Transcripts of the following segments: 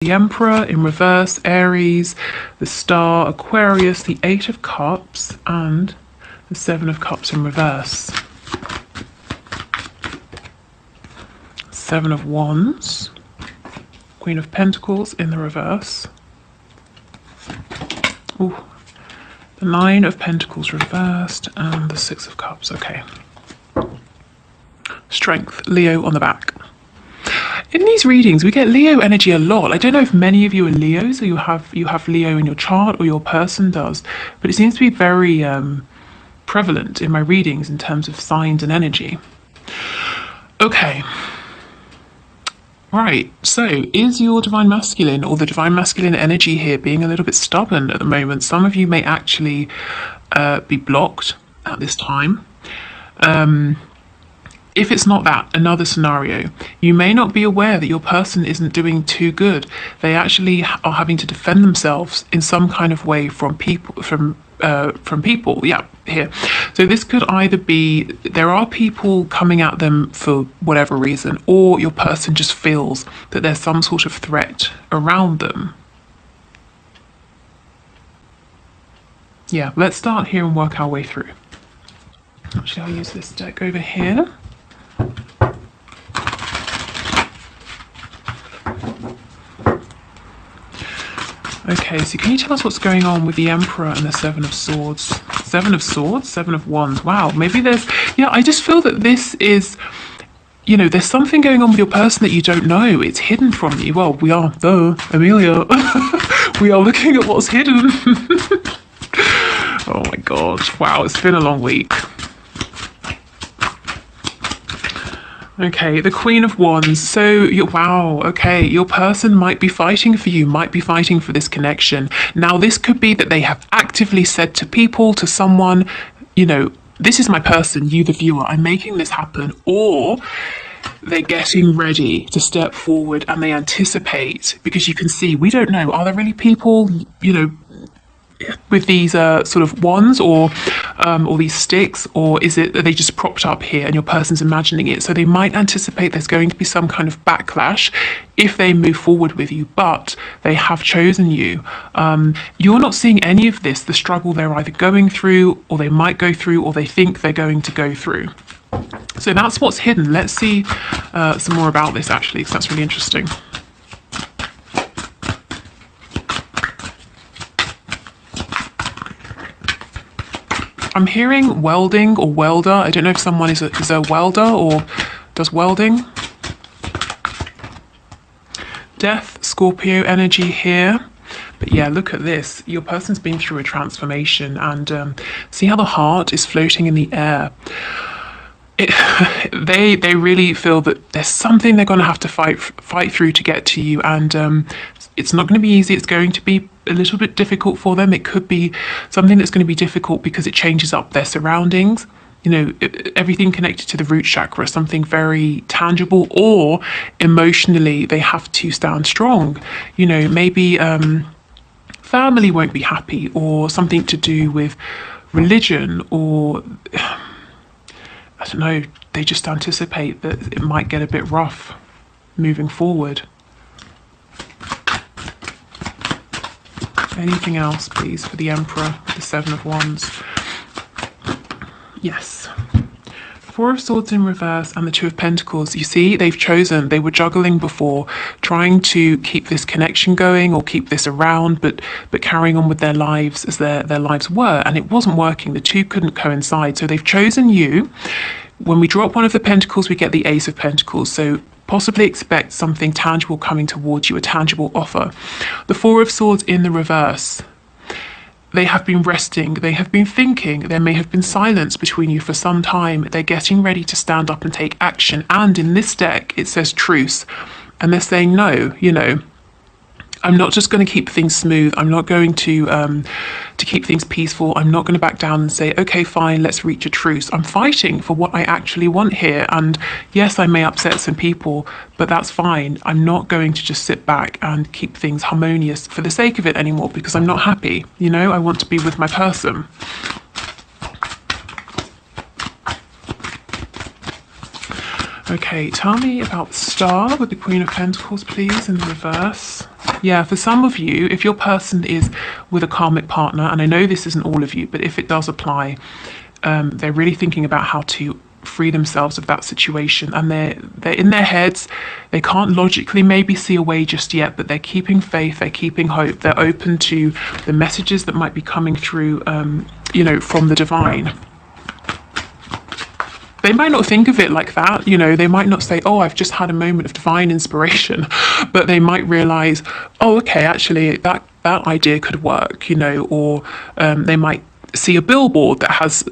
the Emperor in reverse, Aries, the Star, Aquarius, the Eight of Cups, and the Seven of Cups in reverse. Seven of Wands, Queen of Pentacles in the reverse. Ooh, the Nine of Pentacles reversed, and the Six of Cups. Okay. Strength, Leo on the back. In these readings, we get Leo energy a lot. I don't know if many of you are Leos, or you have Leo in your chart, or your person does, but it seems to be very prevalent in my readings in terms of signs and energy. Okay. Right, so is your divine masculine or the divine masculine energy here being a little bit stubborn at the moment? Some of you may actually be blocked at this time. If it's not that, another scenario, you may not be aware that your person isn't doing too good. They actually are having to defend themselves in some kind of way from people, yeah, here. So this could either be there are people coming at them for whatever reason, or your person just feels that there's some sort of threat around them. Yeah, let's start here and work our way through. Actually, I'll use this deck over here. Okay, so can you tell us what's going on with the Emperor and the Seven of Swords? Seven of Swords, Seven of Wands. Wow, maybe there's... Yeah, I just feel that this is... You know, there's something going on with your person that you don't know. It's hidden from you. Well, we are, Amelia. We are looking at what's hidden. Oh my God. Wow, it's been a long week. Okay, the Queen of Wands. So, wow, okay, your person might be fighting for you, might be fighting for this connection. Now, this could be that they have actively said to people, to someone, you know, this is my person, you the viewer, I'm making this happen. Or they're getting ready to step forward and they anticipate, because you can see, we don't know, are there really people, you know, with these sort of wands or these sticks, or are they just propped up here and your person's imagining it? So they might anticipate there's going to be some kind of backlash if they move forward with you, but they have chosen you. You're not seeing any of this, the struggle they're either going through, or they might go through, or they think they're going to go through. So that's what's hidden. Let's see some more about this actually, because that's really interesting. I'm hearing welding or welder. I don't know if someone is a welder or does welding. Death, Scorpio energy here. But yeah, look at this. Your person's been through a transformation, and see how the heart is floating in the air. They really feel that there's something they're going to have to fight through to get to you, and it's not going to be easy. It's going to be a little bit difficult for them. It could be something that's going to be difficult because it changes up their surroundings. You know, everything connected to the root chakra, something very tangible, or emotionally they have to stand strong. You know, maybe family won't be happy, or something to do with religion, or I don't know, they just anticipate that it might get a bit rough moving forward. Anything else, please, for the Emperor, the Seven of Wands? Yes. Four of Swords in reverse and the Two of Pentacles. You see, they've chosen, they were juggling before, trying to keep this connection going or keep this around, but carrying on with their lives as their lives were, and it wasn't working. The two couldn't coincide. So they've chosen you. When we drop one of the Pentacles, we get the Ace of Pentacles. So possibly expect something tangible coming towards you, a tangible offer. The Four of Swords in the reverse. They have been resting, they have been thinking, there may have been silence between you for some time. They're getting ready to stand up and take action. And in this deck, it says truce. And they're saying, no, you know, I'm not just going to keep things smooth. I'm not going to keep things peaceful. I'm not going to back down and say, okay, fine, let's reach a truce. I'm fighting for what I actually want here. And yes, I may upset some people, but that's fine. I'm not going to just sit back and keep things harmonious for the sake of it anymore, because I'm not happy. You know, I want to be with my person. Okay, tell me about the Star with the Queen of Pentacles, please, in the reverse. Yeah, for some of you, if your person is with a karmic partner, and I know this isn't all of you, but if it does apply, they're really thinking about how to free themselves of that situation, and they're in their heads. They can't logically maybe see a way just yet, but they're keeping faith, they're keeping hope, they're open to the messages that might be coming through, from the divine. They might not think of it like that, they might not say, oh, I've just had a moment of divine inspiration, but they might realize, oh, okay, actually that idea could work, or they might see a billboard that has,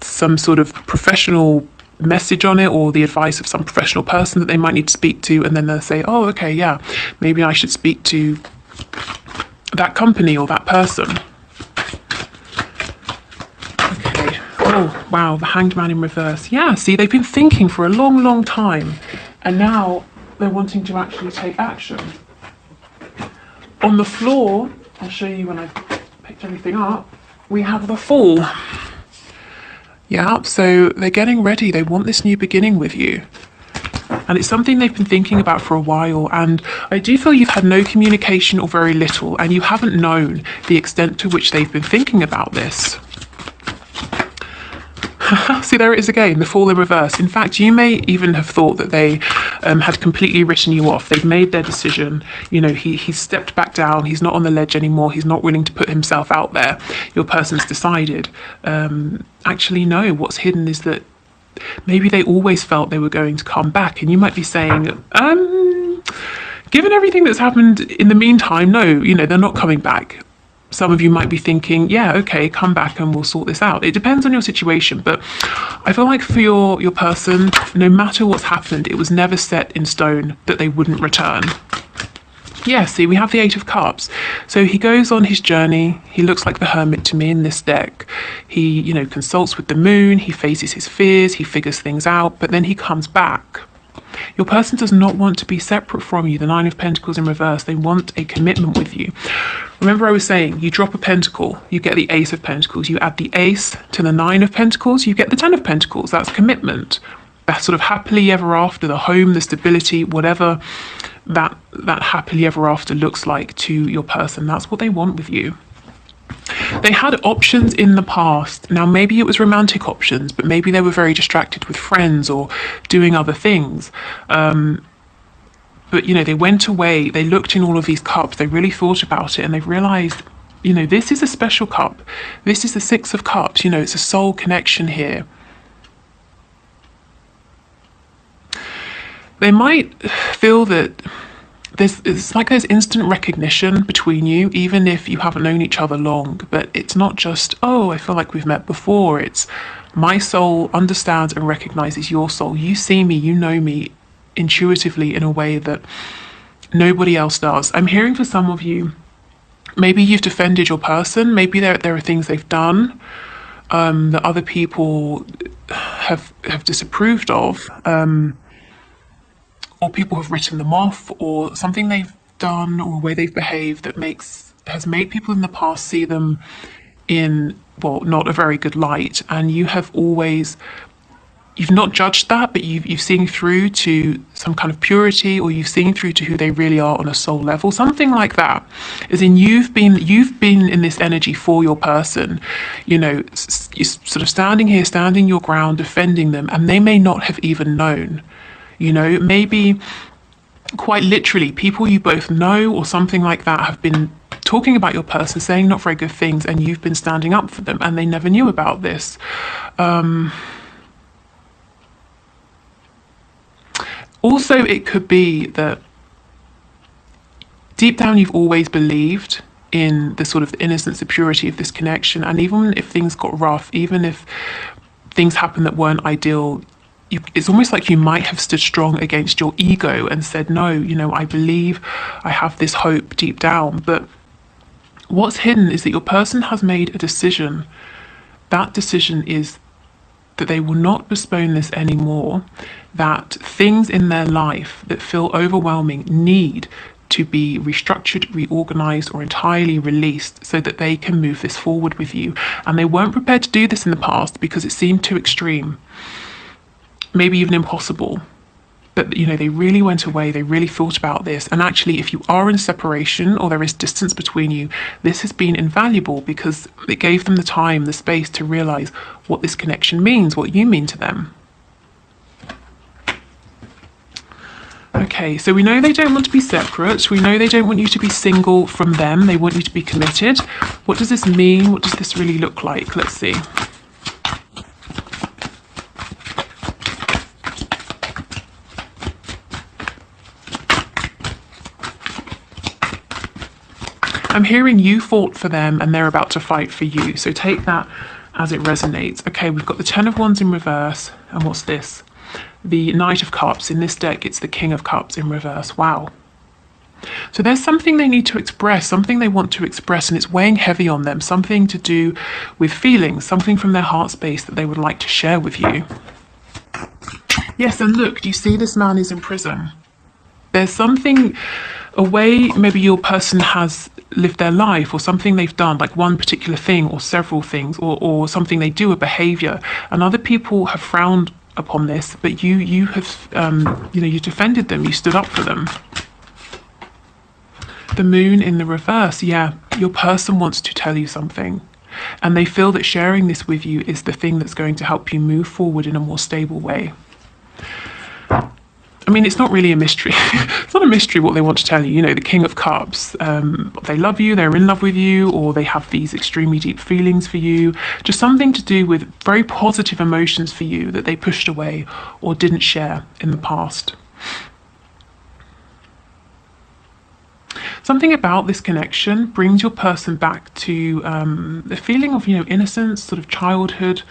some sort of professional message on it, or the advice of some professional person that they might need to speak to, and then they'll say, oh, okay, yeah, maybe I should speak to that company or that person. Oh, wow, the Hanged Man in reverse. Yeah, see, they've been thinking for a long, long time, and now they're wanting to actually take action. On the floor, I'll show you when I've picked everything up, we have the Fool. Yeah, so they're getting ready. They want this new beginning with you. And it's something they've been thinking about for a while. And I do feel you've had no communication or very little, and you haven't known the extent to which they've been thinking about this. See, there it is again, the Fool in reverse. In fact, you may even have thought that they had completely written you off. They've made their decision. He's stepped back down. He's not on the ledge anymore. He's not willing to put himself out there. Your person's decided. Actually, no, what's hidden is that maybe they always felt they were going to come back. And you might be saying, given everything that's happened in the meantime, no, they're not coming back. Some of you might be thinking, yeah, okay, come back and we'll sort this out. It depends on your situation, but I feel like for your person, no matter what's happened, it was never set in stone that they wouldn't return. Yeah, see, we have the Eight of Cups. So he goes on his journey. He looks like the Hermit to me in this deck. He, consults with the moon. He faces his fears. He figures things out, but then he comes back. Your person does not want to be separate from you. The Nine of Pentacles in reverse. They want a commitment with you. Remember I was saying, you drop a pentacle, you get the Ace of Pentacles. You add the Ace to the Nine of Pentacles, you get the Ten of Pentacles. That's commitment. That sort of happily ever after, the home, the stability, whatever that happily ever after looks like to your person. That's what they want with you. They had options in the past. Now, maybe it was romantic options, but maybe they were very distracted with friends or doing other things. But, they went away, they looked in all of these cups, they really thought about it, and they've realized, this is a special cup. This is the Six of Cups, it's a soul connection here. They might feel that it's like there's instant recognition between you, even if you haven't known each other long. But it's not just, oh, I feel like we've met before. It's my soul understands and recognizes your soul. You see me, you know me intuitively in a way that nobody else does. I'm hearing for some of you, maybe you've defended your person. Maybe there are things they've done that other people have disapproved of. Or people have written them off, or something they've done or a way they've behaved that has made people in the past see them in, well, not a very good light. And you've not judged that, but you've seen through to some kind of purity, or you've seen through to who they really are on a soul level, something like that. As in, you've been in this energy for your person, you're sort of standing here, standing your ground, defending them, and they may not have even known. Maybe quite literally people you both know or something like that have been talking about your person, saying not very good things, and you've been standing up for them, and they never knew about this. Also, it could be that deep down you've always believed in the sort of innocence, the purity of this connection, and even if things got rough, even if things happened that weren't ideal, it's almost like you might have stood strong against your ego and said, no, I believe, I have this hope deep down. But what's hidden is that your person has made a decision. That decision is that they will not postpone this anymore, that things in their life that feel overwhelming need to be restructured, reorganized, or entirely released so that they can move this forward with you. And they weren't prepared to do this in the past because it seemed too extreme. Maybe even impossible. but you know, they really went away, they really thought about this. And actually, if you are in separation or there is distance between you, this has been invaluable because it gave them the time, the space to realize what this connection means, what you mean to them. Okay, so we know they don't want to be separate. We know they don't want you to be single from them. They want you to be committed. What does this mean? What does this really look like? Let's see. I'm hearing you fought for them and they're about to fight for you. So take that as it resonates. Okay, we've got the Ten of Wands in reverse. And what's this? The Knight of Cups. In this deck, it's the King of Cups in reverse. Wow. So there's something they need to express, something they want to express, and it's weighing heavy on them. Something to do with feelings, something from their heart space that they would like to share with you. Yes, and look, do you see this man is in prison? There's something, a way maybe your person has lived their life or something they've done, like one particular thing or several things, or something they do, a behavior, and other people have frowned upon this, but you have you know, you defended them, you stood up for them. The Moon in the reverse. Yeah, your person wants to tell you something, and they feel that sharing this with you is the thing that's going to help you move forward in a more stable way. I mean, it's not really a mystery. It's not a mystery what they want to tell you. You know, the King of Cups, they love you, they're in love with you, or they have these extremely deep feelings for you. Just something to do with very positive emotions for you that they pushed away or didn't share in the past. Something about this connection brings your person back to the feeling of, you know, innocence, sort of childhood.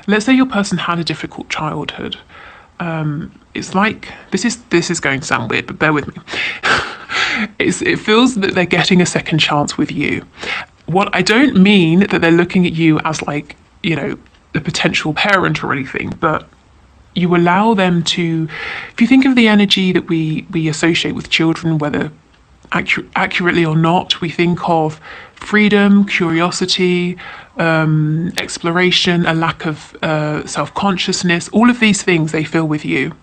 Let's say your person had a difficult childhood. It's like, this is going to sound weird, but bear with me. It feels that they're getting a second chance with you. What I don't mean that they're looking at you as like, you know, a potential parent or anything, but you allow them to, if you think of the energy that we associate with children, whether accurately or not, we think of freedom, curiosity, exploration, a lack of self-consciousness. All of these things they feel with you.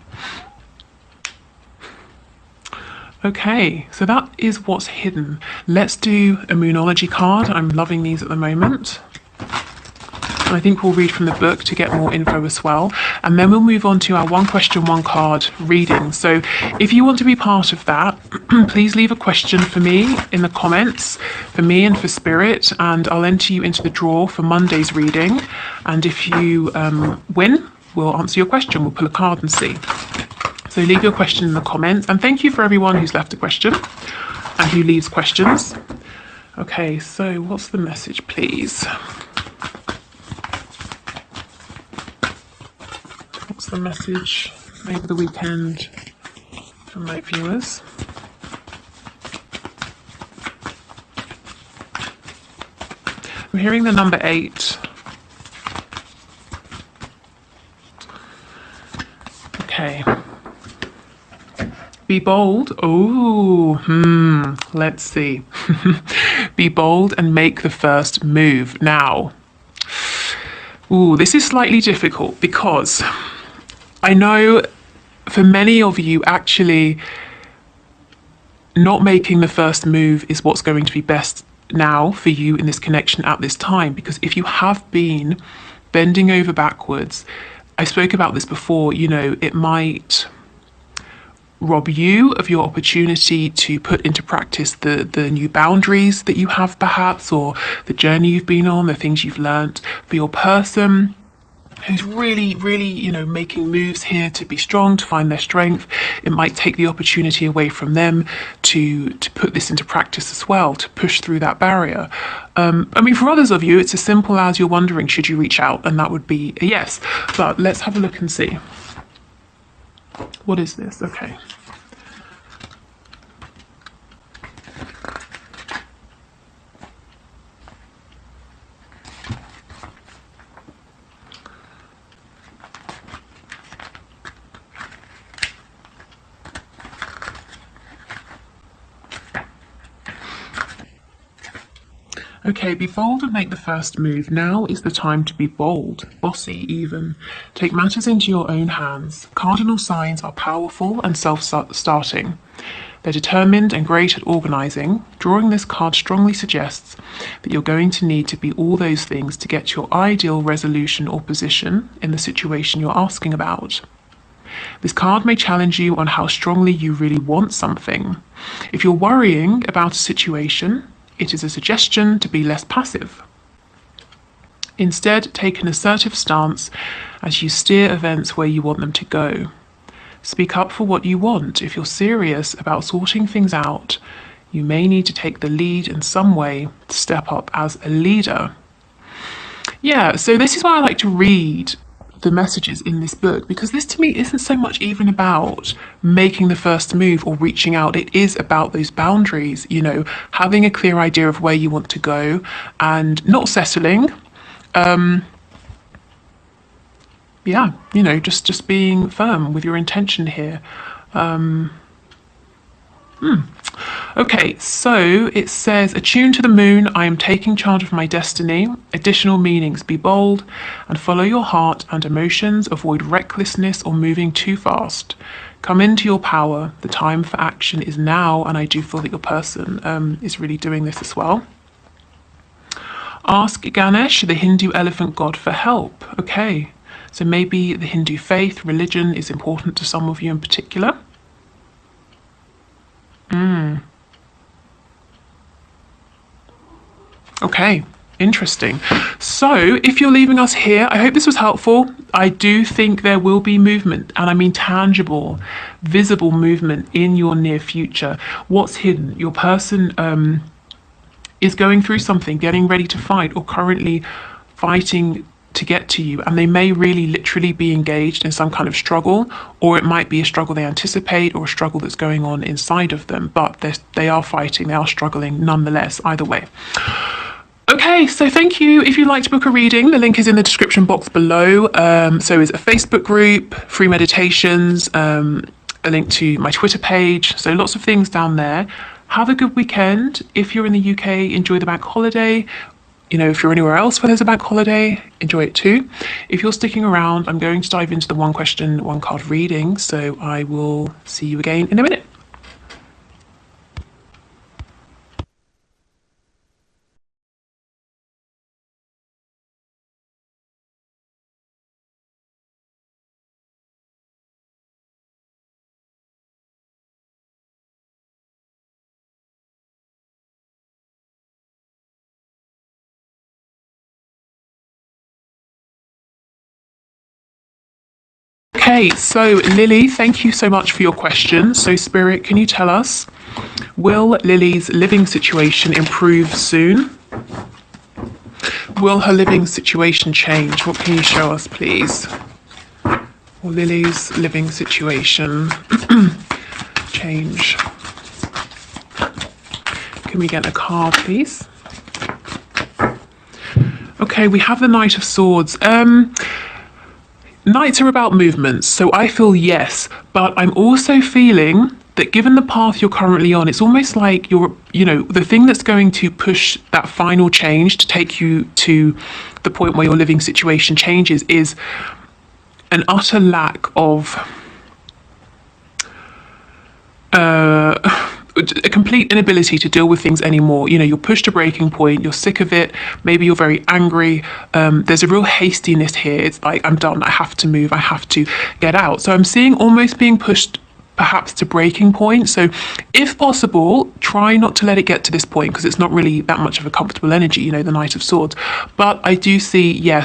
Okay, so that is what's hidden. Let's do a Moonology card. I'm loving these at the moment. And I think we'll read from the book to get more info as well. And then we'll move on to our one question, one card reading. So if you want to be part of that, please leave a question for me in the comments, for me and for Spirit, and I'll enter you into the draw for Monday's reading. And if you win, we'll answer your question. We'll pull a card and see. So leave your question in the comments. And thank you for everyone who's left a question and who leaves questions. Okay, so what's the message, please? What's the message over the weekend from my viewers? I'm hearing the number 8. Okay. Be bold. Oh, let's see. Be bold and make the first move now. Ooh, this is slightly difficult because I know for many of you, actually, not making the first move is what's going to be best now for you in this connection at this time. Because if you have been bending over backwards, I spoke about this before, you know, it might rob you of your opportunity to put into practice the new boundaries that you have perhaps, or the journey you've been on, the things you've learnt. For your person who's really, you know, making moves here to be strong, to find their strength, it might take the opportunity away from them to put this into practice as well, to push through that barrier. I mean, for others of you, it's as simple as you're wondering, should you reach out? And that would be a yes. But let's have a look and see. What is this? Okay. Okay, be bold and make the first move. Now is the time to be bold, bossy even. Take matters into your own hands. Cardinal signs are powerful and self-starting. They're determined and great at organising. Drawing this card strongly suggests that you're going to need to be all those things to get your ideal resolution or position in the situation you're asking about. This card may challenge you on how strongly you really want something. If you're worrying about a situation, it is a suggestion to be less passive. Instead, take an assertive stance as you steer events where you want them to go. Speak up for what you want. If you're serious about sorting things out, you may need to take the lead in some way to step up as a leader. Yeah, so this is why I like to read the messages in this book, because this to me isn't so much even about making the first move or reaching out. It is about those boundaries, you know, having a clear idea of where you want to go and not settling. Yeah, you know, just being firm with your intention here. Okay, so it says, attune to the moon, I am taking charge of my destiny. Additional meanings, be bold and follow your heart and emotions. Avoid recklessness or moving too fast. Come into your power. The time for action is now, and I do feel that your person is really doing this as well. Ask Ganesh, the Hindu elephant god, for help. Okay, so maybe the Hindu faith, religion is important to some of you in particular. Okay, interesting. So if you're leaving us here, I hope this was helpful. I do think there will be movement, and I mean tangible, visible movement in your near future. What's hidden? Your person is going through something, getting ready to fight, or currently fighting to get to you, and they may really literally be engaged in some kind of struggle, or it might be a struggle they anticipate or a struggle that's going on inside of them, but they are fighting, they are struggling nonetheless, either way. Okay, so thank you. If you'd like to book a reading, the link is in the description box below. So is a Facebook group, free meditations, a link to my Twitter page, so lots of things down there. Have a good weekend. If you're in the UK, enjoy the bank holiday. You know, if you're anywhere else where there's a bank holiday, enjoy it too. If you're sticking around, I'm going to dive into the one question, one card reading. So I will see you again in a minute. Okay, so Lily, thank you so much for your question. So Spirit, can you tell us, will Lily's living situation improve soon? Will her living situation change? What can you show us, please? Will Lily's living situation change? Can we get a card, please? Okay, we have the Knight of Swords. Knights are about movements, so I feel yes, but I'm also feeling that given the path you're currently on, it's almost like the thing that's going to push that final change to take you to the point where your living situation changes is an utter lack of a complete inability to deal with things anymore. You know, you're pushed to breaking point, you're sick of it, maybe you're very angry. There's a real hastiness here. It's like, I'm done, I have to move, I have to get out. So I'm seeing almost being pushed perhaps to breaking point. So if possible, try not to let it get to this point, because it's not really that much of a comfortable energy, you know, the Knight of Swords. But I do see, yes,